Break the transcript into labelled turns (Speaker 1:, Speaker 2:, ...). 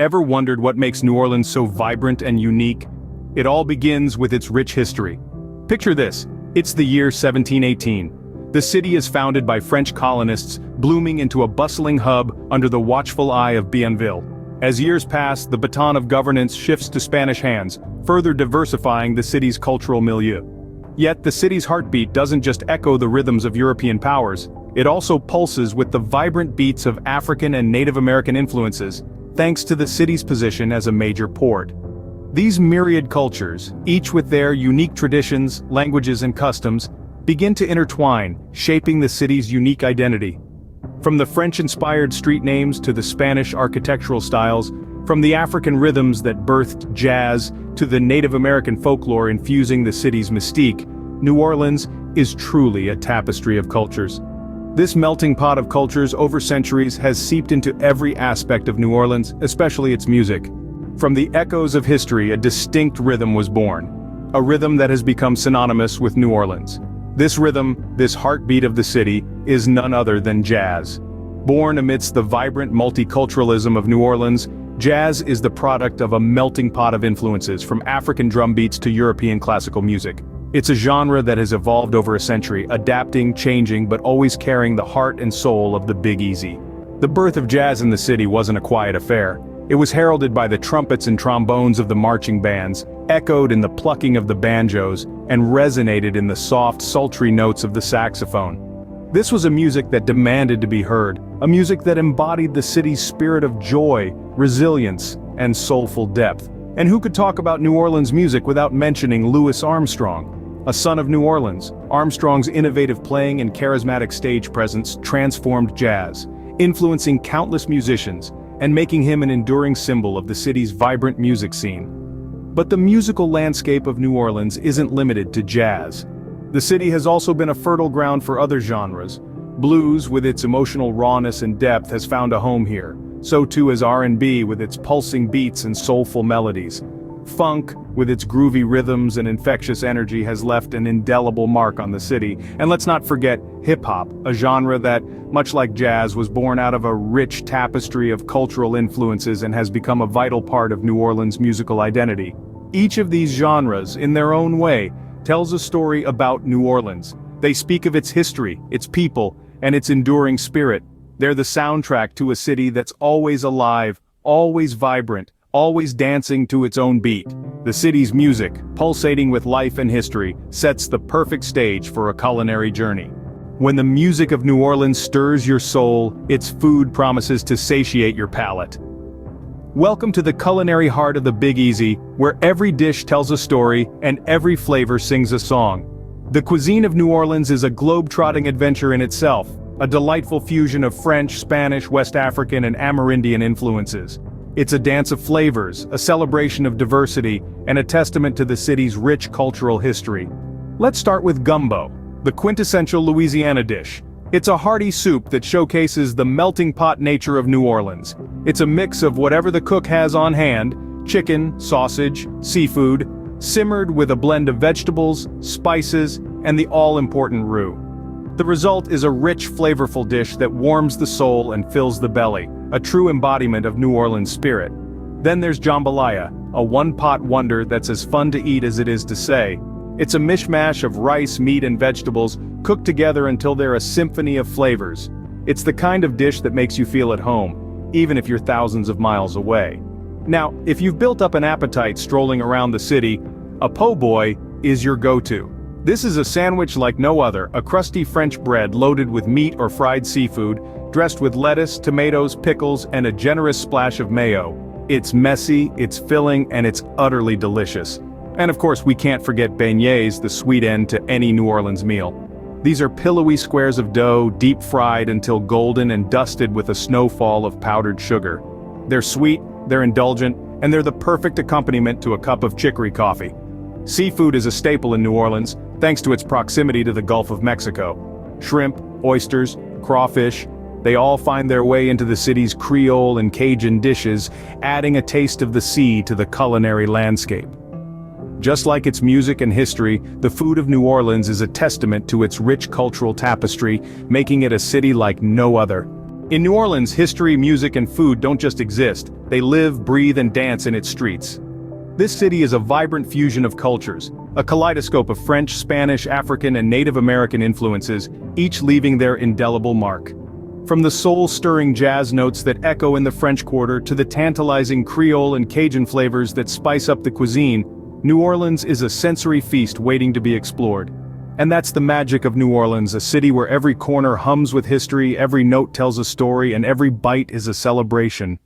Speaker 1: Ever wondered what makes New Orleans so vibrant and unique? It all begins with its rich history. Picture this, it's the year 1718. The city is founded by French colonists, blooming into a bustling hub under the watchful eye of Bienville. As years pass, the baton of governance shifts to Spanish hands, further diversifying the city's cultural milieu. Yet the city's heartbeat doesn't just echo the rhythms of European powers, it also pulses with the vibrant beats of African and Native American influences, thanks to the city's position as a major port. These myriad cultures, each with their unique traditions, languages and customs, begin to intertwine, shaping the city's unique identity. From the French-inspired street names to the Spanish architectural styles, from the African rhythms that birthed jazz to the Native American folklore infusing the city's mystique, New Orleans is truly a tapestry of cultures. This melting pot of cultures over centuries has seeped into every aspect of New Orleans, especially its music. From the echoes of history, a distinct rhythm was born. A rhythm that has become synonymous with New Orleans. This rhythm, this heartbeat of the city, is none other than jazz. Born amidst the vibrant multiculturalism of New Orleans, jazz is the product of a melting pot of influences from African drum beats to European classical music. It's a genre that has evolved over a century, adapting, changing, but always carrying the heart and soul of the Big Easy. The birth of jazz in the city wasn't a quiet affair. It was heralded by the trumpets and trombones of the marching bands, echoed in the plucking of the banjos, and resonated in the soft, sultry notes of the saxophone. This was a music that demanded to be heard, a music that embodied the city's spirit of joy, resilience, and soulful depth. And who could talk about New Orleans music without mentioning Louis Armstrong? A son of New Orleans, Armstrong's innovative playing and charismatic stage presence transformed jazz, influencing countless musicians, and making him an enduring symbol of the city's vibrant music scene. But the musical landscape of New Orleans isn't limited to jazz. The city has also been a fertile ground for other genres. Blues, with its emotional rawness and depth, has found a home here. So too has R&B with its pulsing beats and soulful melodies. Funk, with its groovy rhythms and infectious energy, has left an indelible mark on the city. And let's not forget hip-hop, a genre that, much like jazz, was born out of a rich tapestry of cultural influences and has become a vital part of New Orleans' musical identity. Each of these genres, in their own way, tells a story about New Orleans. They speak of its history, its people, and its enduring spirit. They're the soundtrack to a city that's always alive, always vibrant, always dancing to its own beat. The city's music, pulsating with life and history, sets the perfect stage for a culinary journey. When the music of New Orleans stirs your soul, its food promises to satiate your palate. Welcome to the culinary heart of the Big Easy, where every dish tells a story and every flavor sings a song. The cuisine of New Orleans is a globe-trotting adventure in itself, a delightful fusion of French, Spanish, West African, and Amerindian influences. It's a dance of flavors, a celebration of diversity, and a testament to the city's rich cultural history. Let's start with gumbo, the quintessential Louisiana dish. It's a hearty soup that showcases the melting pot nature of New Orleans. It's a mix of whatever the cook has on hand, chicken, sausage, seafood, simmered with a blend of vegetables, spices, and the all-important roux. The result is a rich, flavorful dish that warms the soul and fills the belly, a true embodiment of New Orleans spirit. Then there's jambalaya, a one-pot wonder that's as fun to eat as it is to say. It's a mishmash of rice, meat, and vegetables, cooked together until they're a symphony of flavors. It's the kind of dish that makes you feel at home, even if you're thousands of miles away. Now, if you've built up an appetite strolling around the city, a po' boy is your go-to. This is a sandwich like no other, a crusty French bread loaded with meat or fried seafood, dressed with lettuce, tomatoes, pickles, and a generous splash of mayo. It's messy, it's filling, and it's utterly delicious. And of course, we can't forget beignets, the sweet end to any New Orleans meal. These are pillowy squares of dough, deep fried until golden and dusted with a snowfall of powdered sugar. They're sweet, they're indulgent, and they're the perfect accompaniment to a cup of chicory coffee. Seafood is a staple in New Orleans, thanks to its proximity to the Gulf of Mexico. Shrimp, oysters, crawfish, they all find their way into the city's Creole and Cajun dishes, adding a taste of the sea to the culinary landscape. Just like its music and history, the food of New Orleans is a testament to its rich cultural tapestry, making it a city like no other. In New Orleans, history, music, and food don't just exist, they live, breathe, and dance in its streets. This city is a vibrant fusion of cultures, a kaleidoscope of French, Spanish, African, and Native American influences, each leaving their indelible mark. From the soul-stirring jazz notes that echo in the French Quarter to the tantalizing Creole and Cajun flavors that spice up the cuisine, New Orleans is a sensory feast waiting to be explored. And that's the magic of New Orleans, a city where every corner hums with history, every note tells a story, and every bite is a celebration.